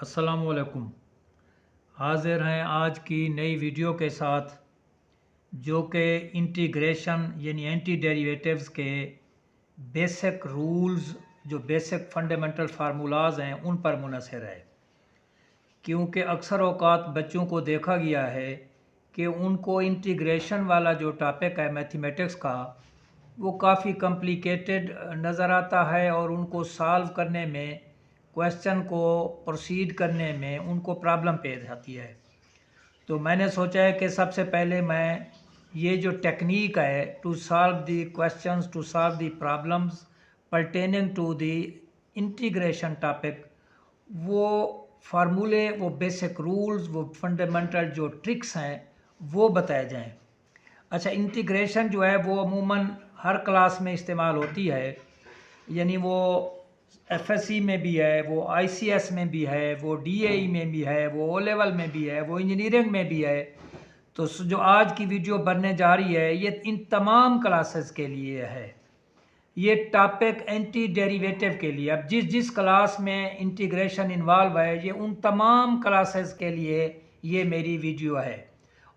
अस्सलामुअलैकुम। हाज़िर हैं आज की नई वीडियो के साथ जो कि इंटीग्रेशन यानी एंटी डेरिवेटिव्स के बेसिक रूल्स, जो बेसिक फंडामेंटल फार्मूलाज हैं उन पर मुनहसर है। क्योंकि अक्सर औक़ात बच्चों को देखा गया है कि उनको इंटीग्रेशन वाला जो टॉपिक है मैथमेटिक्स का वो काफ़ी कॉम्प्लिकेटेड नज़र आता है और उनको सॉल्व करने में, क्वेश्चन को प्रोसीड करने में उनको प्रॉब्लम पेश आती है। तो मैंने सोचा है कि सबसे पहले मैं ये जो टेक्निक है to solve the questions, to solve the problems pertaining to the integration topic, वो फार्मूले, वो बेसिक रूल्स, वो फंडामेंटल जो ट्रिक्स हैं वो बताए जाएं। अच्छा, इंटीग्रेशन जो है वो अमूमन हर क्लास में इस्तेमाल होती है, यानी वो एफएससी में भी है, वो आईसीएस में भी है, वो डीएई में भी है, वो ओ लेवल में भी है, वो इंजीनियरिंग में भी है। तो जो आज की वीडियो बनने जा रही है ये इन तमाम क्लासेस के लिए है। ये टॉपिक एंटी डेरिवेटिव के लिए, अब जिस जिस क्लास में इंटीग्रेशन इन्वॉल्व है ये उन तमाम क्लासेस के लिए ये मेरी वीडियो है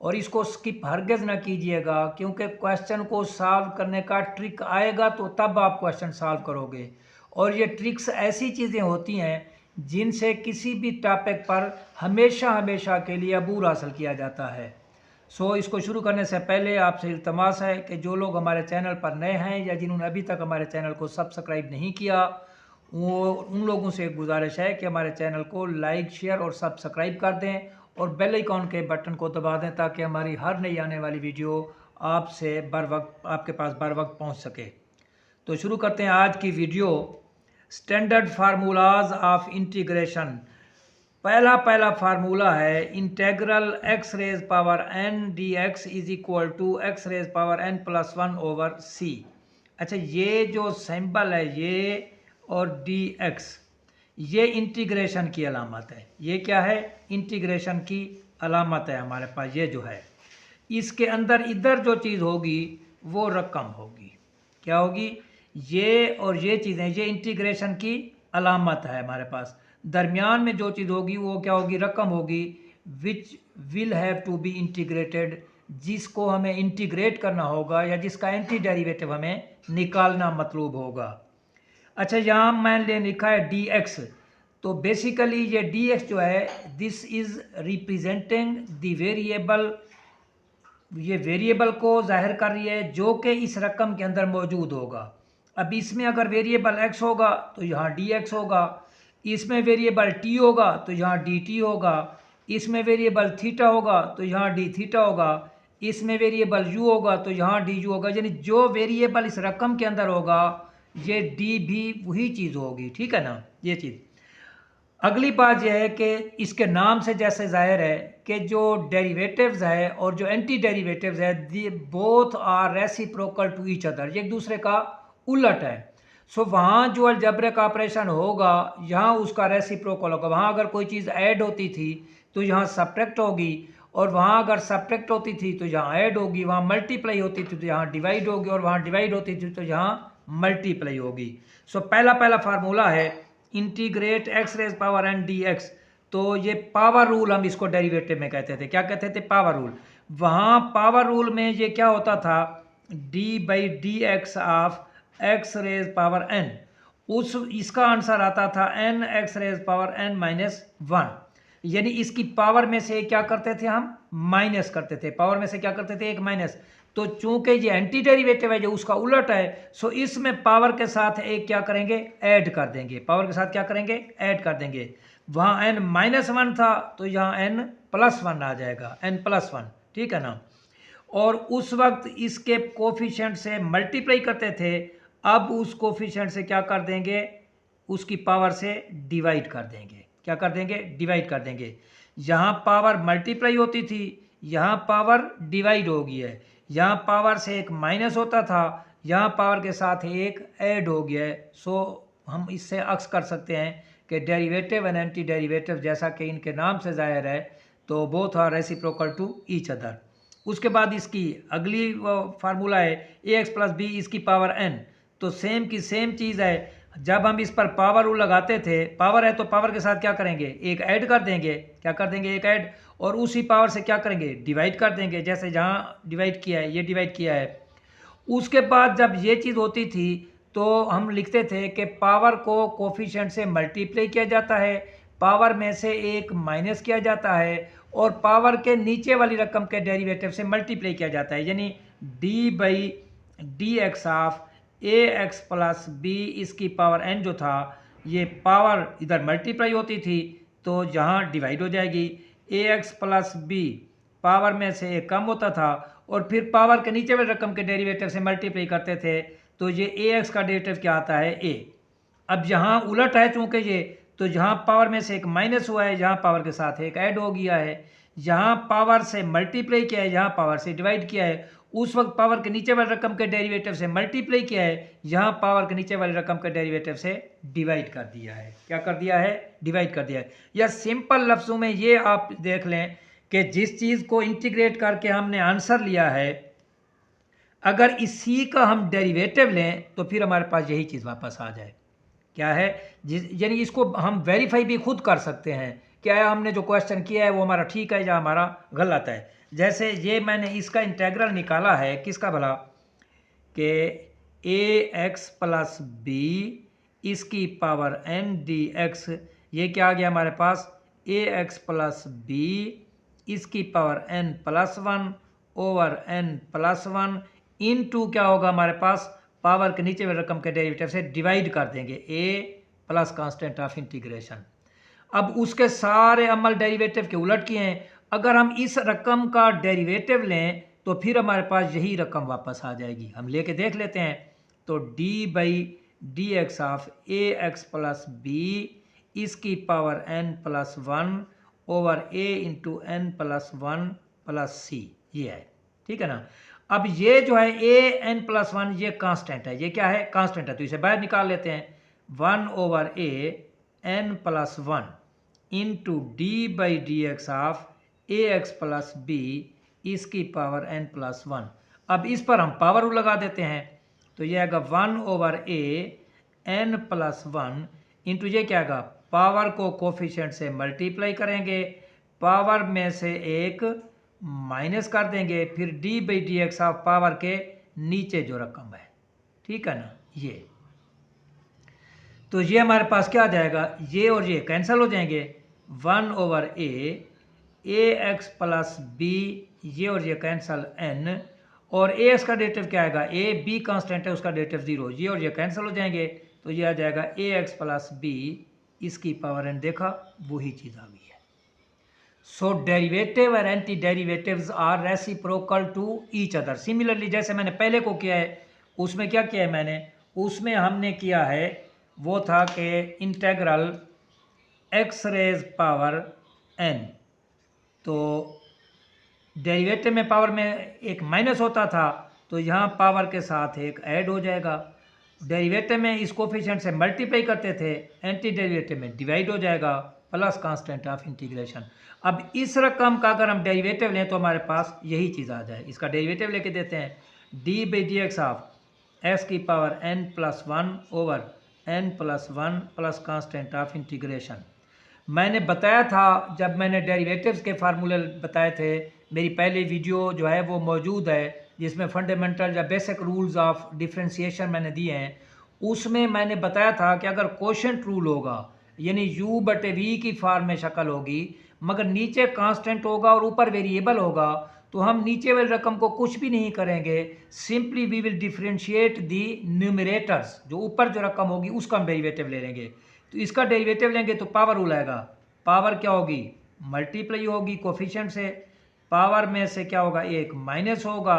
और इसको स्किप हरगिज़ ना कीजिएगा, क्योंकि क्वेश्चन को सॉल्व करने का ट्रिक आएगा तो तब आप क्वेश्चन सॉल्व करोगे। और ये ट्रिक्स ऐसी चीज़ें होती हैं जिनसे किसी भी टॉपिक पर हमेशा हमेशा के लिए अबूर हासिल किया जाता है। इसको शुरू करने से पहले आपसे इल्तमास है कि जो लोग हमारे चैनल पर नए हैं या जिन्होंने अभी तक हमारे चैनल को सब्सक्राइब नहीं किया, वो उन लोगों से एक गुजारिश है कि हमारे चैनल को लाइक, शेयर और सब्सक्राइब कर दें और बेल आइकॉन के बटन को दबा दें ताकि हमारी हर नई आने वाली वीडियो आपसे बर वक्त, आपके पास बर वक्त पहुँच सके। तो शुरू करते हैं आज की video. Standard formulas of integration. पहला फार्मूला है integral x raise power n d x is equal to x raise power n plus one over c. अच्छा, ये जो सिंबल है ये और डी एक्स, ये इंटीग्रेशन की अलामत है। ये क्या है? इंटीग्रेशन की अलामत है हमारे पास। ये जो है इसके अंदर इधर जो चीज़ होगी वो रकम होगी। क्या होगी? ये और ये चीज़ें, ये इंटीग्रेशन की अलामत है हमारे पास। दरमियान में जो चीज़ होगी वो क्या होगी? रकम होगी, which will have to be integrated, जिसको हमें इंटीग्रेट करना होगा या जिसका एंटी डेरिवेटिव हमें निकालना मतलूब होगा। अच्छा, यहाँ मैंने लिखा है डी एक्स, तो बेसिकली ये डी एक्स जो है this is representing the variable, ये वेरिएबल को जाहिर कर रही है जो कि इस रकम के अंदर मौजूद होगा। अब इसमें अगर वेरिएबल x होगा तो यहाँ dx होगा, इसमें वेरिएबल t होगा तो यहाँ dt होगा, इसमें वेरिएबल थीटा होगा तो यहाँ d थीटा होगा, इसमें वेरिएबल u होगा तो यहाँ du होगा। यानी जो वेरिएबल इस रकम के अंदर होगा ये d भी वही चीज़ होगी। ठीक है ना? ये चीज़। अगली बात यह है कि इसके नाम से जैसे जाहिर है कि जो डेरिवेटिव्स है और जो एंटी डेरिवेटिव्स है they both are reciprocal to each other, ये एक दूसरे का उलट है। वहाँ जो अलजेब्रिक ऑपरेशन होगा यहाँ उसका रेसिप्रोकल होगा। वहाँ अगर कोई चीज़ ऐड होती थी तो यहाँ सब्ट्रैक्ट होगी, और वहाँ अगर सब्ट्रैक्ट होती थी तो यहाँ ऐड होगी, वहाँ मल्टीप्लाई होती थी तो यहाँ डिवाइड होगी, और वहाँ डिवाइड होती थी तो यहाँ मल्टीप्लाई होगी। पहला फार्मूला है integrate x raise power n d x. तो ये पावर रूल हम इसको डेरिवेटिव में कहते थे। क्या कहते थे? Power rule. वहाँ पावर रूल में ये क्या होता था? D by d x of x raise power n, उस इसका आंसर आता था n x raise power n minus one. यानी इसकी पावर में से क्या करते थे? हम माइनस करते थे। पावर में से क्या करते थे? एक माइनस। तो चूंकि ये एंटी डेरिवेटिव है जो उसका उलट है, इसमें पावर के साथ एक क्या करेंगे? ऐड कर देंगे। पावर के साथ क्या करेंगे? ऐड कर देंगे। वहाँ एन माइनस वन था तो यहाँ एन प्लस वन आ जाएगा, एन प्लस वन। ठीक है ना? और उस वक्त इसके कोफिशिएंट से मल्टीप्लाई करते थे, अब उस कोफिशिएंट से क्या कर देंगे? उसकी पावर से डिवाइड कर देंगे। क्या कर देंगे? डिवाइड कर देंगे। यहाँ पावर मल्टीप्लाई होती थी, यहाँ पावर डिवाइड हो गई है। यहाँ पावर से एक माइनस होता था, यहाँ पावर के साथ एक ऐड हो गया है। हम इससे अक्स कर सकते हैं कि डेरिवेटिव एंड एंटी डेरिवेटिव, जैसा कि इनके नाम से जाहिर है, तो both are reciprocal to each other. उसके बाद इसकी अगली फार्मूला है ए एक्स प्लस बी इसकी पावर एन। तो सेम की सेम चीज़ है, जब हम इस पर पावर रूल लगाते थे, पावर है तो पावर के साथ क्या करेंगे, एक ऐड कर देंगे, क्या कर देंगे, एक ऐड, और उसी पावर से क्या करेंगे, डिवाइड कर देंगे। जैसे जहाँ डिवाइड किया है, ये डिवाइड किया है। उसके बाद जब ये चीज़ होती थी तो हम लिखते थे कि पावर को कोफिशिएंट से मल्टीप्लाई किया जाता है, पावर में से एक माइनस किया जाता है, और पावर के नीचे वाली रकम के डेरिवेटिव से मल्टीप्लाई किया जाता है। यानी d by d x of a x plus b इसकी पावर एन जो था, ये पावर इधर मल्टीप्लाई होती थी तो यहाँ डिवाइड हो जाएगी। ए एक्स प्लस बी पावर में से एक कम होता था, और फिर पावर के नीचे वाली रकम के डेरिवेटिव से मल्टीप्लाई करते थे तो ये ए एक्स का डेरिवेटिव क्या आता है, ए। अब यहाँ उलट है चूंकि ये, तो जहाँ पावर में से एक माइनस हुआ है, यहाँ पावर के साथ एक ऐड हो गया है। यहाँ पावर से मल्टीप्लाई किया है, यहाँ पावर से डिवाइड किया है। उस वक्त पावर के नीचे वाली रकम के डेरिवेटिव से मल्टीप्लाई किया है, यहाँ पावर के नीचे वाली रकम के डेरिवेटिव से डिवाइड कर दिया है। क्या कर दिया है, डिवाइड कर दिया है। या सिंपल लफ्ज़ों में ये आप देख लें कि जिस चीज़ को इंटीग्रेट करके हमने आंसर लिया है, अगर इसी का हम डेरिवेटिव लें तो फिर हमारे पास यही चीज़ वापस आ जाए। क्या है, यानी इसको हम वेरीफाई भी खुद कर सकते हैं क्या हमने जो क्वेश्चन किया है वो हमारा ठीक है या हमारा गलत है। जैसे ये मैंने इसका इंटेग्रल निकाला है, किसका भला, कि ए एक्स प्लस बी इसकी पावर एन डी एक्स, ये क्या आ गया हमारे पास, ए एक्स प्लस बी इसकी power n plus one over n plus one into क्या होगा हमारे पास, पावर के नीचे वाली रकम के डेरिवेटिव से डिवाइड कर देंगे, ए प्लस कांस्टेंट ऑफ इंटीग्रेशन। अब उसके सारे अमल डेरिवेटिव के उलट किए हैं। अगर हम इस रकम का डेरिवेटिव लें तो फिर हमारे पास यही रकम वापस आ जाएगी। हम लेके देख लेते हैं। तो d by d x of a x plus b इसकी power n plus one over a into n plus one plus c, ये है, ठीक है ना। अब ये जो है ए एन प्लस वन, ये कांस्टेंट है, ये क्या है, कांस्टेंट है, तो इसे बाहर निकाल लेते हैं। One over a n plus one into d by d x of a x plus b इसकी पावर एन प्लस वन। अब इस पर हम पावर रूल लगा देते हैं, तो ये आएगा one over a n plus one into ये क्या आएगा, पावर को कोफिशिएंट से मल्टीप्लाई करेंगे, पावर में से एक माइनस कर देंगे, फिर D by d x of power के नीचे जो रकम है, ठीक है ना, ये। तो ये हमारे पास क्या आ जाएगा, ये और ये कैंसिल हो जाएंगे, वन ओवर ए एक्स प्लस बी, ये और ये कैंसिल एन, और ए एक्स का डेरिवेटिव क्या आएगा, ए बी कांस्टेंट है उसका डेरिवेटिव जीरो, ये और ये कैंसिल हो जाएंगे, तो ये आ जाएगा ए एक्स प्लस बी इसकी पावर एन, देखा वही चीज़ आ गई है। सो डेरिवेटिव और anti derivatives are reciprocal to each other. Similarly जैसे मैंने पहले को किया है, उसमें क्या किया है मैंने, उसमें हमने किया है वो था कि integral x raise power n, तो डेरिवेटिव में पावर में एक माइनस होता था तो यहाँ पावर के साथ एक ऐड हो जाएगा। डेरिवेटिव में इस कोफिशिएंट से मल्टीप्लाई करते थे, एंटी डेरिवेटिव में डिवाइड हो जाएगा, प्लस कांस्टेंट ऑफ इंटीग्रेशन। अब इस रकम का अगर हम डेरिवेटिव लें तो हमारे पास यही चीज़ आ जाए। इसका डेरिवेटिव लेके देते हैं, d by d x of x की power n plus one over n plus one plus constant of integration. मैंने बताया था, जब मैंने डेरिवेटिव्स के फार्मूले बताए थे, मेरी पहली वीडियो जो है वो मौजूद है जिसमें फंडामेंटल या बेसिक रूल्स ऑफ डिफरेंशिएशन मैंने दिए हैं। उसमें मैंने बताया था कि अगर कोशेंट रूल होगा, यानी u बटे v की फॉर्म में शक्ल होगी, मगर नीचे कांस्टेंट होगा और ऊपर वेरिएबल होगा, तो हम नीचे वाली रकम को कुछ भी नहीं करेंगे, simply we will differentiate the numerators, जो ऊपर जो रकम होगी उसका हम डेरिवेटिव ले लेंगे। तो इसका डेरिवेटिव लेंगे तो पावर रूल आएगा, पावर क्या होगी, मल्टीप्लाई होगी कोफिशिएंट से, पावर में से क्या होगा, एक माइनस होगा,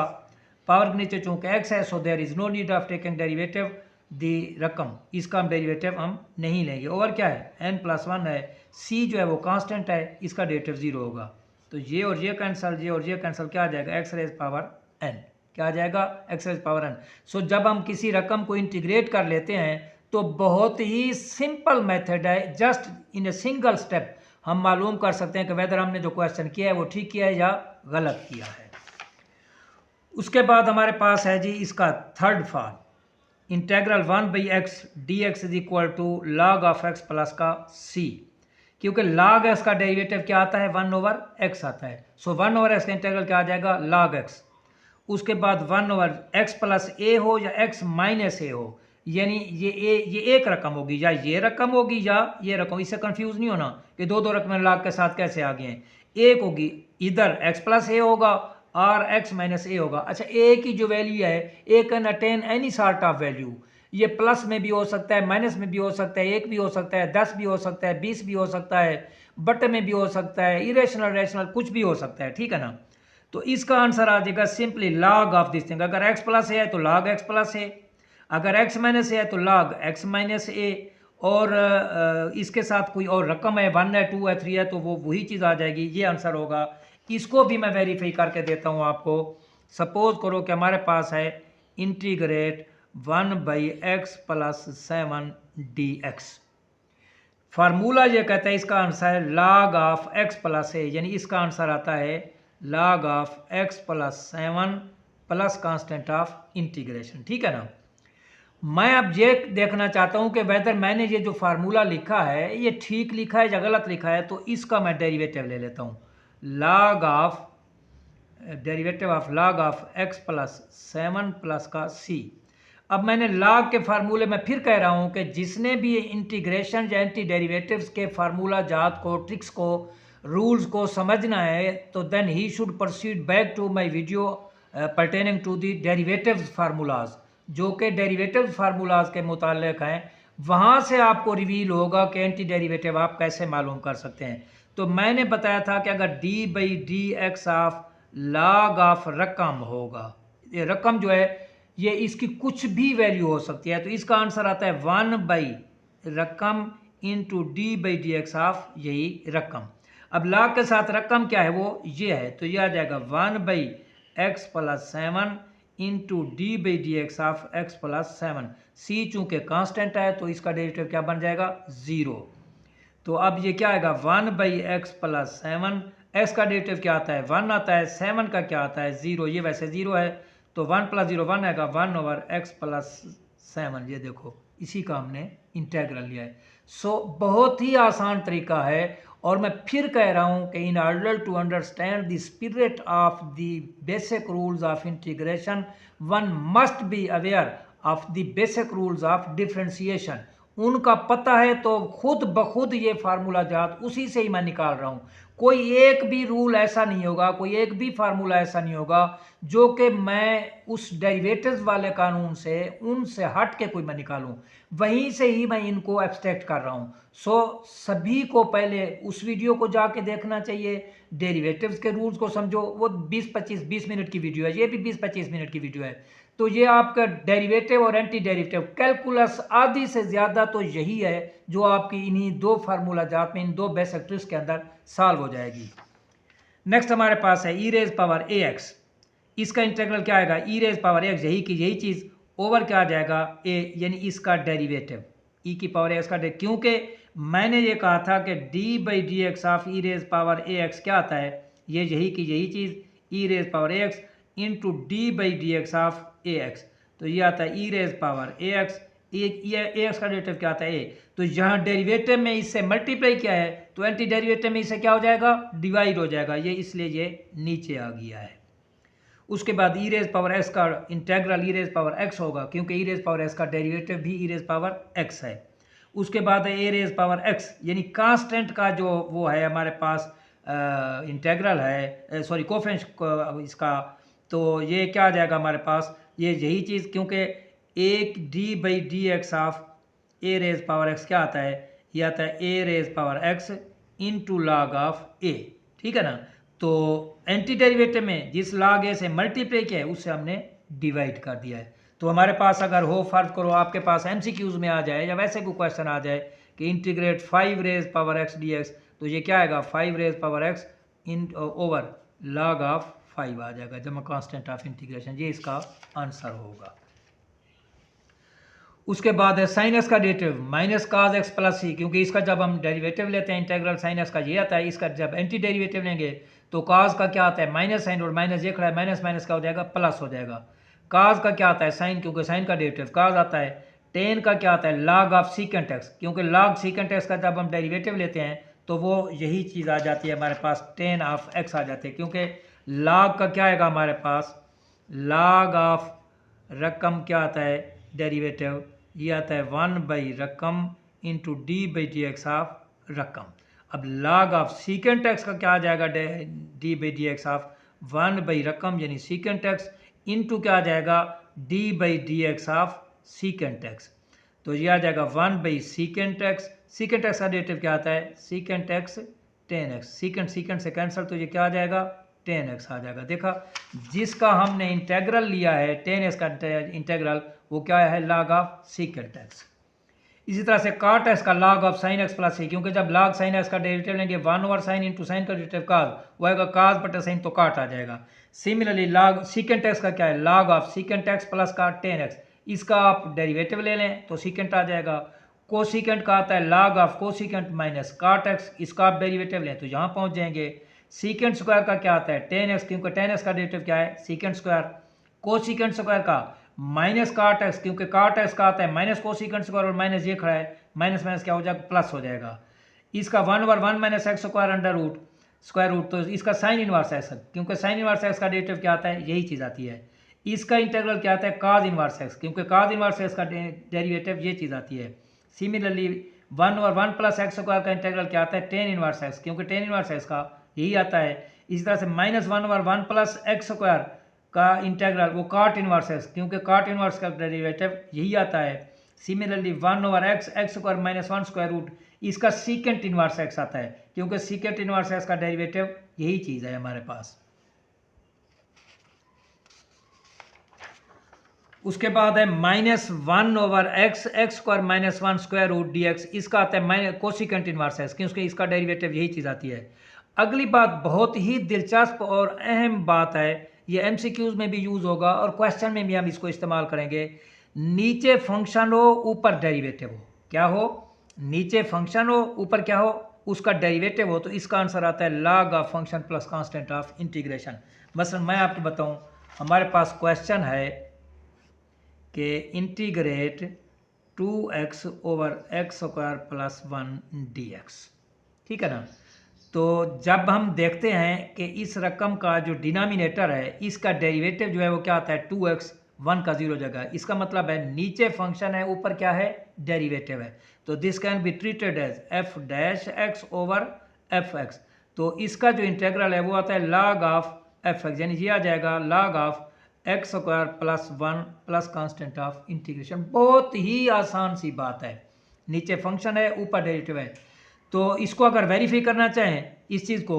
पावर के नीचे चूंकि x है so there is no need of taking derivative the रकम, इसका हम डेरिवेटिव हम नहीं लेंगे। और क्या है, n प्लस वन है, c जो है वो कांस्टेंट है, इसका डेरिवेटिव जीरो होगा, तो ये और ये कैंसिल, ये और ये कैंसिल, क्या आ जाएगा, x रेज पावर n, क्या आ जाएगा, x रेज पावर n। सो जब हम किसी रकम को इंटीग्रेट कर लेते हैं तो बहुत ही सिंपल मेथड है, just in a single step हम मालूम कर सकते हैं कि वेदर हमने जो क्वेश्चन किया है वो ठीक किया है या गलत किया है। उसके बाद हमारे पास है जी इसका third form. Integral 1/x dx is equal to log of x plus का c, क्योंकि log x का डेरिवेटिव क्या आता है 1/x आता है। सो 1/x का इंटेग्रल क्या आ जाएगा log x। उसके बाद 1/x प्लस a हो या x माइनस a हो, यानी ये एक रकम होगी या ये रकम होगी या ये रकम, इससे कंफ्यूज नहीं होना कि दो रकमें log के साथ कैसे आ गए हैं। एक होगी इधर x प्लस a होगा और x माइनस a होगा। अच्छा, a की जो वैल्यू है a can attain any sort of value, ये प्लस में भी हो सकता है, माइनस में भी हो सकता है, 1 भी हो सकता है, 10 भी हो सकता है, 20 भी हो सकता है, बटे में भी हो सकता है, इरेशनल रैशनल कुछ भी हो सकता है, ठीक है ना। तो इसका आंसर आ जाएगा simply log of this thing. अगर x प्लस है तो log x प्लस है, अगर x माइनस है तो log x माइनस a, और इसके साथ कोई और रकम है 1 है 2 है 3 है तो वो वही चीज़ आ जाएगी, ये आंसर होगा। इसको भी मैं वेरीफाई करके देता हूँ आपको। सपोज करो कि हमारे पास है integrate 1/x plus 7 dx। Formula ये कहता है इसका आंसर है log of x plus a, यानी इसका आंसर आता है log of x plus 7 plus constant of integration, ठीक है ना। मैं अब ये देखना चाहता हूँ कि वेदर मैंने ये जो फार्मूला लिखा है ये ठीक लिखा है या गलत लिखा है, तो इसका मैं डेरिवेटिव ले लेता हूँ। log of derivative of log of x plus 7 plus का c। अब मैंने log के फार्मूले में फिर कह रहा हूँ कि जिसने भी इंटीग्रेशन या एंटी डेरिवेटिव्स के फार्मूला जात को, ट्रिक्स को, रूल्स को समझना है तो then he should proceed back to my video pertaining to the derivatives formulas, जो कि डेरिवेटिव्स फार्मूलाज के मुताल्लिक हैं। वहाँ से आपको रिवील होगा कि एंटी डेरिवेटिव आप कैसे मालूम कर सकते हैं। तो मैंने बताया था कि अगर d/dx ऑफ log ऑफ रकम होगा, ये रकम जो है ये इसकी कुछ भी वैल्यू हो सकती है, तो इसका आंसर आता है 1/रकम इंटू d/dx ऑफ यही रकम। अब log के साथ रकम क्या है वो ये है, तो ये आ जाएगा 1/x plus 7 into d/dx of x plus 7। c चूंकि कांस्टेंट है तो इसका डेरिवेटिव क्या बन जाएगा 0। तो अब ये क्या आएगा 1/x प्लस 7, x का डेरिवेटिव क्या आता है 1 आता है, 7 का क्या आता है 0, ये वैसे 0 है तो 1 + 0 1 आएगा 1/x प्लस 7। ये देखो इसी का हमने इंटेग्रल लिया है। सो बहुत ही आसान तरीका है, और मैं फिर कह रहा हूँ कि in order to understand the spirit of the basic rules of integration one must be aware of the basic rules of differentiation. उनका पता है तो खुद ब खुद ये फार्मूला जात उसी से ही मैं निकाल रहा हूँ। कोई एक भी रूल ऐसा नहीं होगा, कोई एक भी फार्मूला ऐसा नहीं होगा जो कि मैं उस डेरिवेटिव्स वाले कानून से उनसे हट के कोई मैं निकालूं, वहीं से ही मैं इनको एब्स्ट्रैक्ट कर रहा हूँ। सो सभी को पहले उस वीडियो को जाके देखना चाहिए, डेरिवेटिव्स के रूल्स को समझो। वो 20 मिनट की वीडियो है, ये भी 20-25 मिनट की वीडियो है। तो ये आपका डेरिवेटिव और एंटी डेरिवेटिव कैलकुलस आधी से ज़्यादा तो यही है जो आपकी इन्हीं दो फार्मूला जात में, इन दो बेसिक ट्रिक्स के अंदर सॉल्व हो जाएगी। नेक्स्ट हमारे पास है e⁻ax। इसका इंटीग्रल क्या आएगा e⁻ax, यही की यही चीज़ ओवर क्या आ जाएगा a, यानी इसका डेरिवेटिव e⁻ax का क्योंकि मैंने ये कहा था कि d/dx ऑफ e⁻ax क्या आता है, ये यही की यही चीज़ e⁻ax into d/dx of ax, तो ये आता है e⁻ax, ax का डेरिवेटिव क्या आता है a, तो यहाँ डेरिवेटिव में इससे मल्टीप्लाई किया है तो एंटी डेरिवेटिव में इससे क्या हो जाएगा डिवाइड हो जाएगा, ये इसलिए ये नीचे आ गया है। उसके बाद e⁻x का इंटेग्रल e⁻x होगा क्योंकि e⁻x का डेरिवेटिव भी e⁻x है। उसके बाद है a⁻x, यानी कांस्टेंट का जो वो है हमारे पास इंटेग्रल है, सॉरी कोफिशिएंट इसका, तो ये क्या आ जाएगा हमारे पास, ये यही चीज़, क्योंकि एक d/dx ऑफ a⁻x क्या आता है, ये आता है a⁻x into log of a, ठीक है ना। तो एंटी डेरिवेटिव में जिस log a से मल्टीप्लाई किया है उससे हमने डिवाइड कर दिया है। तो हमारे पास अगर हो, फर्ज करो आपके पास MCQs में आ जाए या वैसे कोई क्वेश्चन आ जाए कि इंटीग्रेट 5⁻x dx, तो ये क्या आएगा 5⁻x in over log of 5 आ जाएगा जब कांस्टेंट ऑफ इंटीग्रेशन, ये इसका आंसर होगा। उसके बाद है साइन एक्स का derivative minus cos x plus c, क्योंकि इसका जब हम डेरिवेटिव लेते हैं इंटीग्रल साइन एक्स का ये आता है, इसका जब एंटी डेरिवेटिव लेंगे तो काज का क्या आता है माइनस साइन, और माइनस ये खड़ा है, माइनस माइनस का हो जाएगा प्लस हो जाएगा। काज का क्या आता है साइन, क्योंकि साइन का डेरिवेटिव काज आता है। टेन का क्या आता है लॉग ऑफ सीकेंट एक्स, क्योंकि लॉग सीकेंट एक्स का जब हम डेरिवेटिव लेते हैं तो वो यही चीज़ आ जाती है हमारे पास, टेन ऑफ एक्स आ जाते हैं। क्योंकि लॉग का क्या आएगा हमारे पास, लॉग ऑफ रकम क्या आता है डेरिवेटिव, ये आता है 1/रकम into d by d x of रकम। अब log ऑफ सीकेंट एक्स का क्या आ जाएगा, d by d x of 1/रकम यानी सीकेंट एक्स इंटू क्या आ जाएगा d by d x of secant x. तो ये आ जाएगा 1/सीकेंट एक्स। सीकेंट एक्स का डेरिवेटिव क्या आता है secant x tan x, secant secant से कैंसिल, तो ये क्या आ जाएगा टेन एक्स आ जाएगा। देखा, जिसका हमने इंटेग्रल लिया है टेन एक्स का इंटेग्रल, वो क्या है लॉग ऑफ सीकेंट एक्स। इसी तरह से काट एक्स का log of sine x plus c, क्योंकि जब लॉग साइन एक्स का डेरिवेटिव लेंगे 1/साइन इंटू साइन का डेरिवेटिव काज, वो आएगा काज बटा साइन, तो काट आ जाएगा। सिमिलरली लॉग सीकेंट एक्स का क्या है log of secant x plus का टेन एक्स, इसका आप डेरिवेटिव ले लें तो सीकेंट आ जाएगा। कोसीकेंट का आता है लॉग ऑफ कोसीकेंट माइनस काट एक्स, इसका आप डेरिवेटिव लें तो यहाँ पहुँच जाएंगे। सीकेंट स्क्वायर का क्या आता है टेन एक्स, क्योंकि टेन एक्स का डेरिवेटिव क्या है सीकेंट स्क्वायर। कोसीकेंट स्क्वायर का माइनस काट एक्स, क्योंकि काट एक्स का आता है माइनस कोसीकेंट स्क्वायर और माइनस ये खड़ा है, माइनस माइनस क्या हो जाएगा प्लस हो जाएगा। इसका 1/1 minus x square under root square root, तो इसका साइन इनवर्स एक्स, क्योंकि साइन इनवर्स एक्स का डेरिवेटिव क्या आता है यही चीज़ आती है। इसका इंटीग्रल क्या आता है काज इनवर्स एक्स, क्योंकि काज इनवर्स एक्स का डेरिवेटिव ये चीज़ आती है। सिमिलरली 1/1 प्लस एक्स स्क्वायर का इंटीग्रल क्या आता है टेन इनवर्स एक्स, क्योंकि टेन इनवर्स एक्स का यही आता है। इसी तरह से -1/1 प्लस एक्स स्क्वायर का इंटीग्रल वो काट इनवर्स एक्स, क्योंकि काट इनवर्स का डेरिवेटिव यही आता है। Similarly 1/x x square minus 1 square root, इसका सीकेंट इनवर्स एक्स आता है, क्योंकि सीकेंट इनवर्स एक्स का डेरिवेटिव यही चीज़ है हमारे पास। उसके बाद है -1/x x square minus 1 square root d x, इसका आता है कोसिकेंट इनवर्स एक्स, क्योंकि इसका डेरिवेटिव यही चीज़ आती है। अगली बात बहुत ही दिलचस्प और अहम बात है, ये एमसीक्यूज में भी यूज़ होगा और क्वेश्चन में भी हम इसको इस्तेमाल करेंगे। नीचे फंक्शन हो ऊपर डेरिवेटिव हो, क्या हो नीचे फंक्शन हो ऊपर क्या हो उसका डेरिवेटिव हो, तो इसका आंसर आता है log of function plus constant of integration. मसलन मैं आपको बताऊं, हमारे पास क्वेश्चन है कि integrate 2x over x square plus 1 dx, ठीक है ना। तो जब हम देखते हैं कि इस रकम का जो डिनोमिनेटर है इसका डेरिवेटिव जो है वो क्या आता है 2x, 1 का 0 जगह, इसका मतलब है नीचे फंक्शन है ऊपर क्या है डेरिवेटिव है। तो this can be treated as f dash x over fx। तो इसका जो इंटीग्रल है वो आता है log ऑफ fx, यानी ये आ जाएगा log of x square plus 1 plus constant of integration. बहुत ही आसान सी बात है, नीचे फंक्शन है ऊपर डेरिवेटिव है। तो इसको अगर वेरीफाई करना चाहें इस चीज़ को,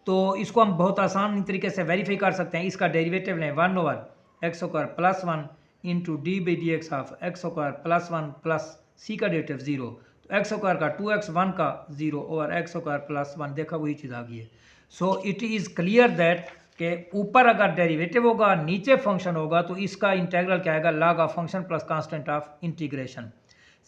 तो इसको हम बहुत आसान तरीके से वेरीफाई कर सकते हैं। इसका डेरिवेटिव लें 1/x square plus 1 into d by d x of x square plus 1 plus c का डेरिवेटिव 0, तो एक्स स्क्वायर का 2x 1 का 0 ओवर एक्स स्क्वायर प्लस 1, देखा वही चीज़ आ गई है। So it is clear that कि ऊपर अगर डेरिवेटिव होगा नीचे फंक्शन होगा तो इसका इंटीग्रल क्या आएगा log of function plus constant of integration.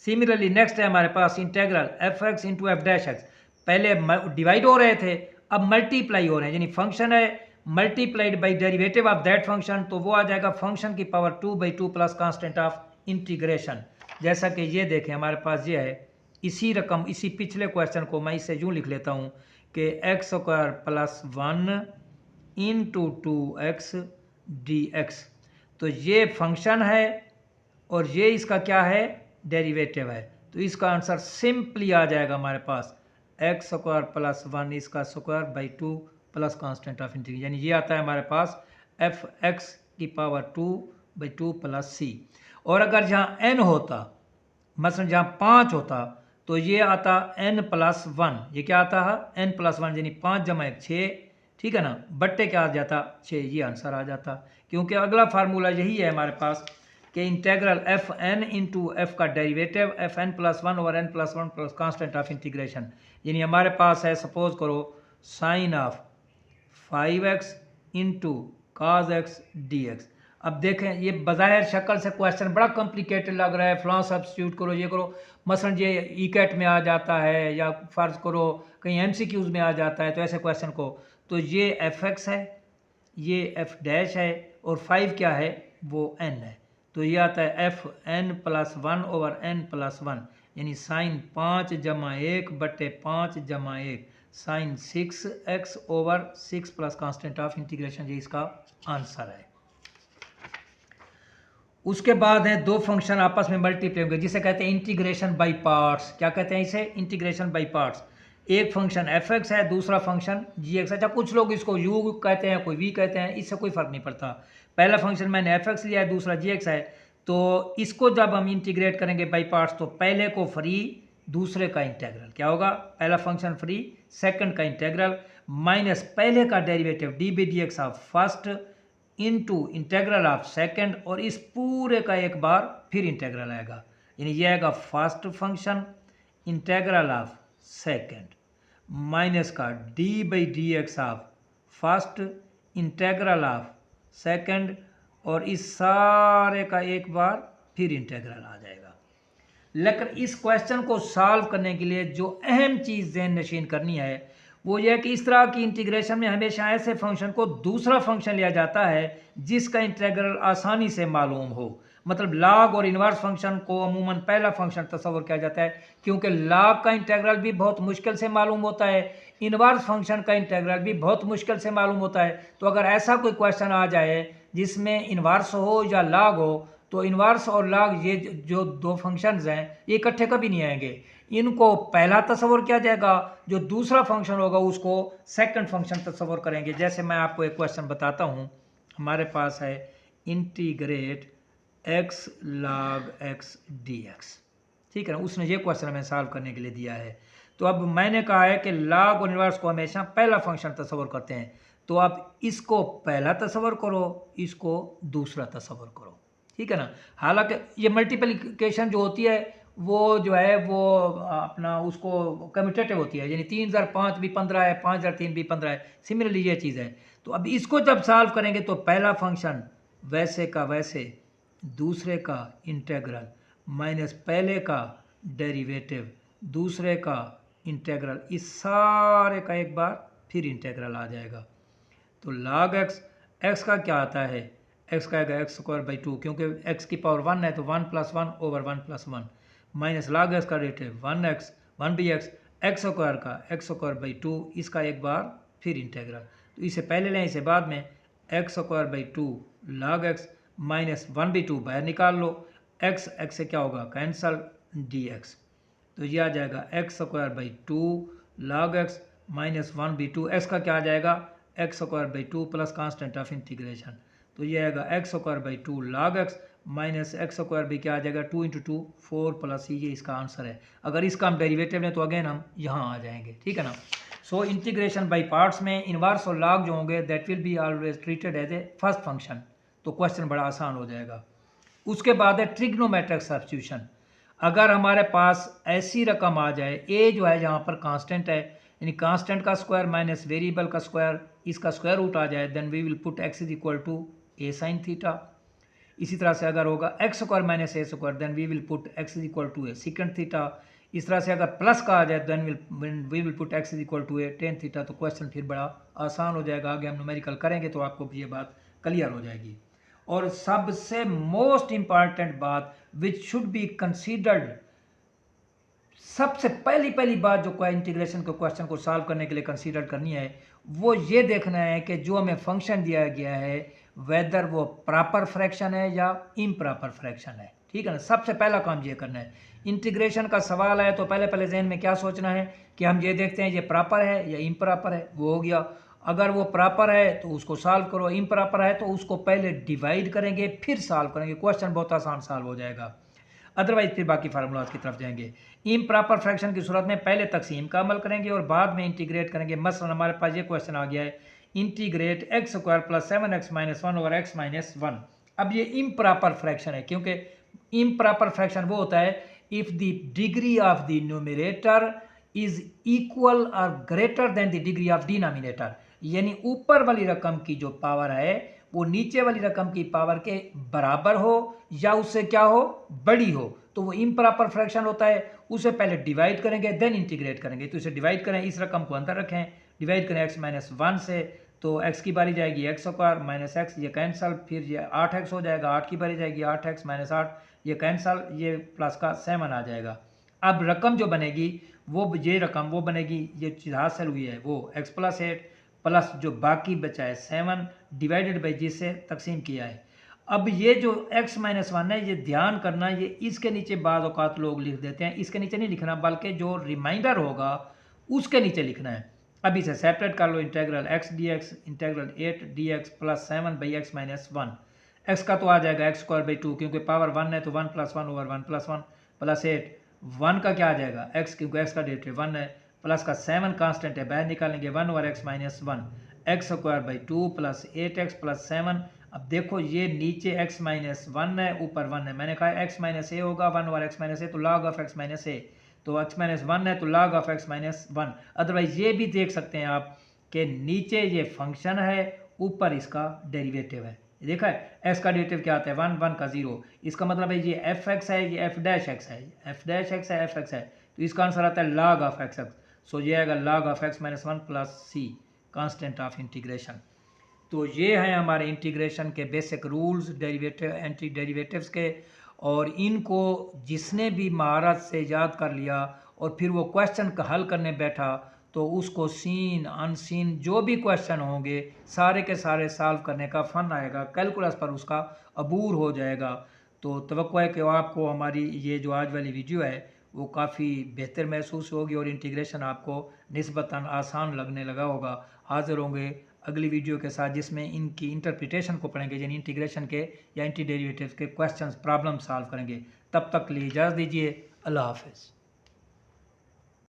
Similarly next है हमारे पास integral f x into f dash x, पहले डिवाइड हो रहे थे अब मल्टीप्लाई हो रहे हैं, यानी फंक्शन है multiplied by derivative of that function, तो वो आ जाएगा फंक्शन की power 2/2 plus constant of integration. जैसा कि ये देखें हमारे पास ये है इसी रकम, इसी पिछले क्वेश्चन को मैं इससे यूँ लिख लेता हूँ कि x square plus 1 into 2x dx, तो ये फंक्शन है और ये इसका क्या है डेरिवेटिव है। तो इसका आंसर सिंपली आ जाएगा हमारे पास एक्स स्क्वायर प्लस 1 इसका square by 2 plus constant of integration, यानी ये आता है हमारे पास एफ एक्स की पावर 2/2 प्लस सी। और अगर जहाँ n होता, मसलन जहाँ 5 होता, तो ये आता n+1, ये क्या आता है n+1, यानी 5 जमा 1 6, ठीक है ना, बट्टे क्या आ जाता 6, ये आंसर आ जाता। क्योंकि अगला फार्मूला यही है हमारे पास कि integral f n into f का derivative f n plus 1 over n plus 1 plus constant of integration, यानी हमारे पास है सपोज करो sine of 5x into cos x d x. अब देखें ये बज़ाहिर शक्ल से क्वेश्चन बड़ा कॉम्प्लिकेटेड लग रहा है, फलां सब्स्टिट्यूट करो ये करो, मसलन ये ई कैट में आ जाता है या फ़र्ज़ करो कहीं एमसीक्यूज़ में आ जाता है, तो ऐसे क्वेश्चन को, तो ये एफ एक्स है, ये एफ डैश है और 5 क्या है वो n है। तो ये आता है F n plus 1 over n plus 1, यानी साइन 5 जमा 1 बटे 5 जमा 1 sine 6x over 6 plus constant of integration, ये इसका आंसर है। उसके बाद है दो फंक्शन आपस में मल्टीप्लाई होंगे, जिसे कहते हैं इंटीग्रेशन बाय पार्ट्स। क्या कहते हैं इसे? Integration by parts. एक फंक्शन एफ एक्स है, दूसरा फंक्शन जी एक्स। अच्छा, कुछ लोग इसको यू कहते हैं, कोई वी कहते हैं, इससे कोई फर्क नहीं पड़ता। पहला फंक्शन मैंने एफ एक्स लिया है, दूसरा जी एक्स है। तो इसको जब हम इंटीग्रेट करेंगे बाई पार्ट्स, तो पहले को फ्री, दूसरे का इंटेग्रल। क्या होगा? पहला फंक्शन फ्री, सेकंड का इंटेग्रल, माइनस पहले का derivative d b d x of first into integral of second, और इस पूरे का एक बार फिर इंटेग्रल आएगा। यानी ये आएगा first function integral of second minus का d by d x of first integral of second, और इस सारे का एक बार फिर इंटेग्रल आ जाएगा। लेकिन इस क्वेश्चन को सॉल्व करने के लिए जो अहम चीज़ ज़हन नशीन करनी है वो ये है कि इस तरह की इंटीग्रेशन में हमेशा ऐसे फंक्शन को दूसरा फंक्शन लिया जाता है जिसका इंटीग्रल आसानी से मालूम हो। मतलब लॉग और इन्वर्स फंक्शन को अमूमन पहला फंक्शन तस्वर किया जाता है, क्योंकि लॉग का इंटीग्रल भी बहुत मुश्किल से मालूम होता है, इन्वर्स फंक्शन का इंटीग्रल भी बहुत मुश्किल से मालूम होता है। तो अगर ऐसा कोई क्वेश्चन आ जाए जिसमें इन्वर्स हो या लॉग हो, तो इन्वर्स और लॉग ये जो दो फंक्शंस हैं ये इकट्ठे कभी नहीं आएंगे। इनको पहला तस्वर किया जाएगा, जो दूसरा फंक्शन होगा उसको सेकंड फंक्शन तस्वर करेंगे। जैसे मैं आपको एक क्वेश्चन बताता हूँ। हमारे पास है integrate x log x dx, ठीक है ना। उसने ये क्वेश्चन हमें सॉल्व करने के लिए दिया है। तो अब मैंने कहा है कि लॉग और इन्वर्स को हमेशा पहला फंक्शन तस्वर करते हैं। तो अब इसको पहला तस्वर करो, इसको दूसरा तस्वर करो, ठीक है ना। हालांकि ये मल्टीप्लिकेशन जो होती है वो जो है वो अपना उसको कम्यूटेटिव होती है, यानी 3005 भी 15 है, 5003 भी 15 है। सिमिलरली ये चीज़ है। तो अब इसको जब सॉल्व करेंगे तो पहला फंक्शन वैसे का वैसे, दूसरे का इंटेग्रल माइनस पहले का डेरिवेटिव, दूसरे का इंटेग्रल, इस सारे का एक बार फिर इंटेग्रल आ जाएगा। तो log x, x का क्या आता है? x का आएगा एक्स स्क्वायर बाई 2, क्योंकि x की पावर 1 है तो 1 plus 1 over 1 plus 1, minus log x का derivative 1x 1 by x, x square का एक्स स्क्वायर बाई 2, इसका एक बार फिर इंटेग्रल। तो इसे पहले लें, इसे बाद में, x square by 2 log x minus 1/2 बाहर निकाल लो, x से क्या होगा? Cancel dx। तो ये आ जाएगा x square by 2 log x minus 1/2, x का क्या आ जाएगा? X square by 2 plus constant of integration. तो ये आएगा x square by 2 log x minus x square भी क्या आ जाएगा? 2 × 2 4 प्लस ये इसका आंसर है। अगर इसका हम डेरिवेटिव लें तो अगेन हम यहाँ आ जाएंगे, ठीक है ना। सो इंटीग्रेशन बाई पार्ट्स में इन्वर्स और लॉग जो होंगे that will be always treated as a first function, तो क्वेश्चन बड़ा आसान हो जाएगा। उसके बाद है ट्रिग्नोमेट्रिक सब्स्टिट्यूशन। अगर हमारे पास ऐसी रकम आ जाए, ए जो है यहाँ पर कांस्टेंट है, यानी कांस्टेंट का स्क्वायर माइनस वेरिएबल का स्क्वायर, इसका स्क्वायर रूट आ जाए, then we will put x is equal to a sine theta. इसी तरह से अगर होगा x square minus a square, then we will put x is equal to a secant theta. इस तरह से अगर प्लस का आ जाए, then we will put x is equal to a tan theta. तो क्वेश्चन फिर बड़ा आसान हो जाएगा। आगे हम न्यूमेरिकल करेंगे तो आपको ये बात क्लियर हो जाएगी। और सबसे मोस्ट इंपॉर्टेंट बात विच शुड बी कंसीडर्ड, सबसे पहली बात जो इंटीग्रेशन के क्वेश्चन को सॉल्व करने के लिए कंसीडर करनी है, वो ये देखना है कि जो हमें फंक्शन दिया गया है वेदर वो प्रॉपर फ्रैक्शन है या इम्प्रॉपर फ्रैक्शन है, ठीक है ना। सबसे पहला काम ये करना है। इंटीग्रेशन का सवाल है तो पहले जहन में क्या सोचना है कि हम ये देखते हैं ये प्रॉपर है या इम्प्रॉपर है, वो हो गया। अगर वो प्रॉपर है तो उसको सॉल्व करो, इम्प्रॉपर है तो उसको पहले डिवाइड करेंगे फिर सॉल्व करेंगे, क्वेश्चन बहुत आसान सॉल्व हो जाएगा। अदरवाइज फिर बाकी फार्मूलाज की तरफ जाएंगे। इम्प्रॉपर फ्रैक्शन की सूरत में पहले तकसीम का अमल करेंगे और बाद में इंटीग्रेट करेंगे। मसलन हमारे पास ये क्वेश्चन आ गया है, integrate x square plus 7x minus 1 over x minus 1। अब ये इम्प्रॉपर फ्रैक्शन है, क्योंकि इम्प्रॉपर फ्रैक्शन वो होता है if the degree of the numerator is equal और greater than the degree of denominator, यानी ऊपर वाली रकम की जो पावर है वो नीचे वाली रकम की पावर के बराबर हो या उससे क्या हो? बड़ी हो, तो वो इम्प्रॉपर फ्रैक्शन होता है। उसे पहले डिवाइड करेंगे देन इंटीग्रेट करेंगे। तो इसे डिवाइड करें, इस रकम को अंदर रखें, डिवाइड करें x माइनस 1 से, तो x की बारी जाएगी एक्स स्क्वायर माइनस एक्स, ये कैंसल, फिर ये 8x हो जाएगा, 8 की बारी जाएगी 8x माइनस 8, ये कैंसल, ये प्लस का 7 आ जाएगा। अब रकम जो बनेगी वो ये रकम वो बनेगी, ये चीज़ हासिल हुई है वो x प्लस 8 प्लस जो बाकी बचा है 7 डिवाइडेड बाई जिससे तकसीम किया है। अब ये जो x माइनस 1 है, ये ध्यान करना, ये इसके नीचे बाज़ औक़ात लोग लिख देते हैं, इसके नीचे नहीं लिखना बल्कि जो रिमाइंडर होगा उसके नीचे लिखना है। अब इसे सेपरेट कर लो, integral x dx integral 8 dx plus 7 by x minus 1, x का तो आ जाएगा एक्स स्क्वायर बाई 2 क्योंकि पावर 1 है तो 1 प्लस 1 ओवर 1 प्लस 1 प्लस 8, 1 का क्या आ जाएगा x क्योंकि x का डेरिवेटिव 1 है, प्लस का 7 कांस्टेंट है बाहर निकालेंगे 1 over x minus 1 x square by 2 plus 8x plus 7। अब देखो ये नीचे x माइनस 1 है ऊपर 1 है, मैंने कहा x माइनस ए होगा 1 ओवर x माइनस ए, तो लॉग ऑफ x माइनस ए, तो x माइनस 1 है तो log of x minus 1। Otherwise ये भी देख सकते हैं आप कि नीचे ये फंक्शन है ऊपर इसका डेरिवेटिव है, देखा है x का डेरिवेटिव क्या आता है 1 1 का 0, इसका मतलब है ये fx है, ये f डैश x है, f डैश x है, fx है, तो इसका आंसर आता है log ऑफ x। सो ये आएगा log of x minus 1 plus c constant of integration. तो ये हैं हमारे इंटीग्रेशन के basic rules derivative anti derivatives के, और इनको जिसने भी महारत से याद कर लिया और फिर वो क्वेश्चन का हल करने बैठा तो उसको सीन अनसीन जो भी क्वेश्चन होंगे सारे के सारे सॉल्व करने का फ़न आएगा, कैलकुलस पर उसका अबूर हो जाएगा। तो तवक्को है कि आपको हमारी ये जो आज वाली वीडियो है वो काफ़ी बेहतर महसूस होगी और इंटीग्रेशन आपको निस्बतन आसान लगने लगा होगा। हाज़िर होंगे अगली वीडियो के साथ जिसमें इनकी इंटरप्रिटेशन को पढ़ेंगे, यानी इंटीग्रेशन के या एंटी डेरिवेटिव्स के क्वेश्चंस प्रॉब्लम सॉल्व करेंगे। तब तक के लिए इजाज़त दीजिए, अल्लाह हाफ़िज़।